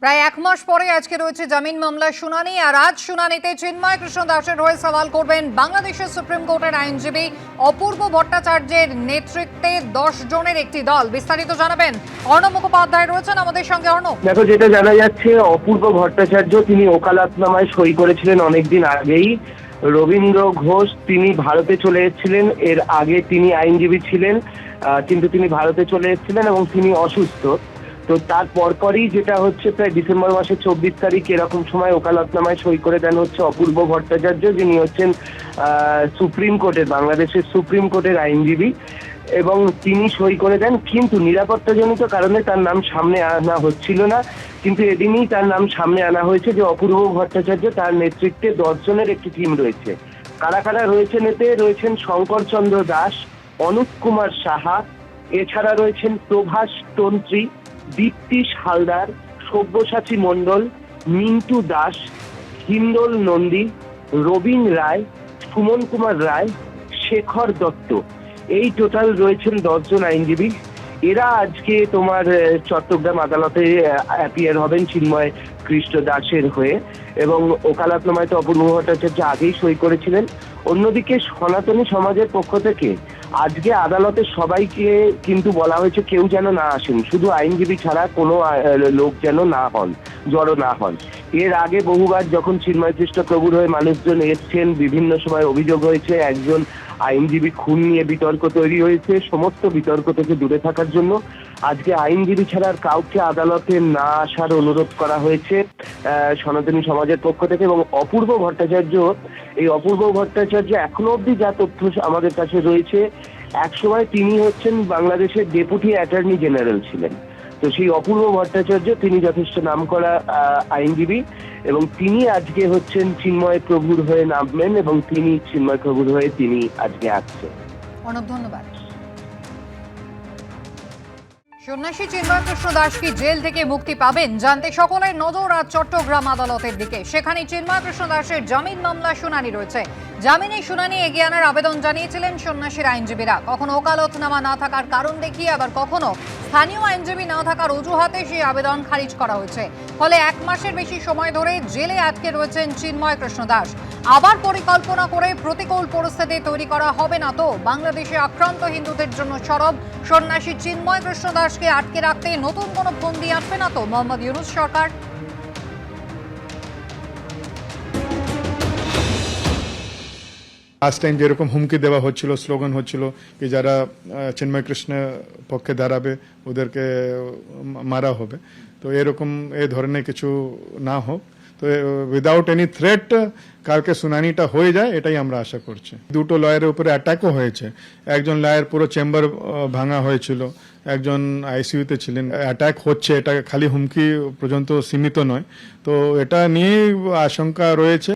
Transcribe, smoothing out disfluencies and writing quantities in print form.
প্রায় এক মাস পরে আজকে রয়েছে জামিন মামলার শুনানি। আর আজ শুনানিতে চিন্ময় কৃষ্ণ দাসের হয়ে সওয়াল করবেন বাংলাদেশের সুপ্রিম কোর্টের আইনজীবী অপূর্ব ভট্টাচার্যের নেতৃত্বে 10 জনের একটি দল। বিস্তারিত জানাবেন অর্ণব মুখোপাধ্যায়, রয়েছেন আমাদের সঙ্গে। অর্ণব, দেখো, যেটা জানা যাচ্ছে, অপূর্ব ভট্টাচার্য তিনি ওকালতনামায় সই করেছিলেন অনেকদিন আগেই। রবীন্দ্র ঘোষ তিনি ভারতে চলে এসেছিলেন, এর আগে তিনি আইনজীবী ছিলেন, কিন্তু তিনি ভারতে চলে এসেছিলেন এবং তিনি অসুস্থ। তো তার পরপরই যেটা হচ্ছে, প্রায় ডিসেম্বর মাসের 24 তারিখ এরকম সময় ওকালতনামায় সই করে দেন হচ্ছে অপূর্ব ভট্টাচার্য, যিনি হচ্ছেন সুপ্রিম কোর্টের, বাংলাদেশের সুপ্রিম কোর্টের আইনজীবী। এবং তিনি সই করে দেন, কিন্তু নিরাপত্তাজনিত কারণে তার নাম সামনে আনা হচ্ছিল না। কিন্তু এদিনই তার নাম সামনে আনা হয়েছে যে অপূর্ব ভট্টাচার্য, তার নেতৃত্বে 10 জনের একটি টিম রয়েছে। কারা কারা রয়েছেন এতে? রয়েছেন শঙ্করচন্দ্র দাস, অনুপ কুমার সাহা, এছাড়া রয়েছেন প্রভাস তন্ত্রী, দীপ্তিশ হালদার, সব্যসাচী মণ্ডল, মিন্টু দাস, হিন্দল নন্দী, রবীন রায়, সুমন কুমার রায়, শেখর দত্ত। এই টোটাল রয়েছেন 10 জন আইনজীবী। এরা আজকে তোমার চট্টগ্রাম আদালতে অ্যাপিয়ার হবেন চিন্ময় কৃষ্ণ দাসের হয়ে। এবং ওকালতনামায় তো অপূর্ব ভট্টাচার্য আগেই সই করেছিলেন। অন্যদিকে সনাতনী সমাজের পক্ষ থেকে আজকে আদালতে সবাইকে কিন্তু বলা হয়েছে কেউ যেন না আসেন, শুধু আইনজীবী ছাড়া কোনো লোক যেন না হন, জড়ো না হন। এর আগে বহুবার যখন চিন্ময় কৃষ্ণ প্রভুর হয়ে মানুষজন এসছেন, বিভিন্ন সময় অভিযোগ হয়েছে একজন আইনজীবী খুন নিয়ে বিতর্ক তৈরি হয়েছে। সমস্ত বিতর্ক থেকে দূরে থাকার জন্য আজকে আইনজীবী ছাড়া আর কাউকে আদালতে না আসার অনুরোধ করা হয়েছে সনাতনী সমাজের পক্ষ থেকে। এবং অপূর্ব ভট্টাচার্য এখনো অবধি যা তথ্য আমাদের কাছে রয়েছে, একসময় তিনি হচ্ছেন বাংলাদেশের ডেপুটি অ্যাটর্নি জেনারেল ছিলেন। তো সেই অপূর্ব ভট্টাচার্য তিনি যথেষ্ট নামকরা আইনজীবী, এবং তিনি আজকে হচ্ছেন চিন্ময় প্রভুর হয়ে নামবেন, এবং তিনি চিন্ময় প্রভুর হয়ে তিনি আজকে আসছেন। অনেক ধন্যবাদ। সন্ন্যাসী চিন্ময় কৃষ্ণ দাস কি জেল থেকে মুক্তি পাবেন? জানতে সকলের নজর আজ চট্টগ্রাম আদালতের দিকে। সেখানে চিন্ময় কৃষ্ণ দাসের জামিন মামলা শুনানি রয়েছে। জামিনের শুনানি এগিয়ে আনার আবেদন জানিয়েছিলেন সন্ন্যাসীর আইনজীবীরা। কখনো ওকালতনামা না থাকার কারণ দেখিয়ে, আবার কখনো স্থানীয় আইনজীবী না থাকার অজুহাতে সেই আবেদন খারিজ করা হয়েছে। ফলে এক মাসের বেশি সময় ধরে জেলে আটকে রয়েছেন চিন্ময় কৃষ্ণ দাস। আবার পরিকল্পনা করে প্রতিকূল পরিস্থিতি তৈরি করা হবে না তো? বাংলাদেশে আক্রান্ত হিন্দুদের জন্য সরব সন্ন্যাসী চিন্ময় কৃষ্ণ দাসকে আটকে রাখতে নতুন কোনো ফন্দি আসবে না তো মোহাম্মদ ইউনূস সরকার? লাস্ট টাইম যেরকম হুমকি দেওয়া হচ্ছিল, স্লোগান হচ্ছিল কি যারা চিন্ময় কৃষ্ণের পক্ষে দাঁড়াবে ওদেরকে মারা হবে, তো এরকম এই ধরনের কিছু না হোক। তো উইদাউট এনি থ্রেট কালকে শুনানিটা হয়ে যায়, এটাই আমরা আশা করছি। দুটো লয়ারের উপরে অ্যাটাকও হয়েছে। একজন লয়ার পুরো চেম্বার ভাঙা হয়েছিল, একজন আইসিইউতে ছিলেন। অ্যাটাক হচ্ছে, এটা খালি হুমকি পর্যন্ত সীমিত নয়, তো এটা নিয়ে আশঙ্কা রয়েছে।